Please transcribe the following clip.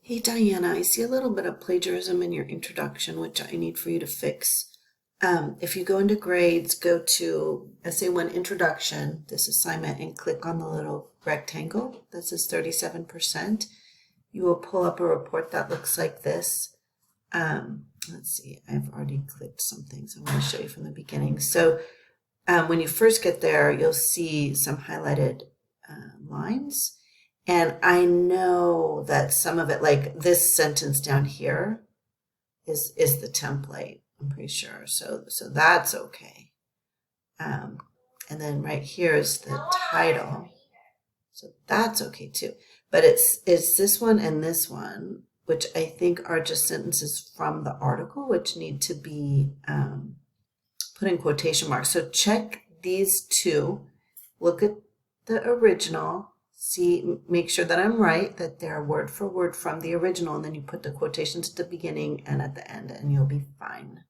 Hey Diana, I see a little bit of plagiarism in your introduction, which I need for you to fix. If you go into grades, go to Essay 1 Introduction, this assignment, and click on the little rectangle that says 37%. You will pull up a report that looks like this. Let's see, I've already clicked something, so I'm going to show you from the beginning. So when you first get there, you'll see some highlighted lines. And I know that some of it, like this sentence down here, is the template. I'm pretty sure. So that's okay. And then right here is the title. So that's okay too. But it's this one and this one, which I think are just sentences from the article, which need to be put in quotation marks. So check these two. Look at the original. See, make sure that I'm right, that they're word for word from the original, and then you put the quotations at the beginning and at the end, and you'll be fine.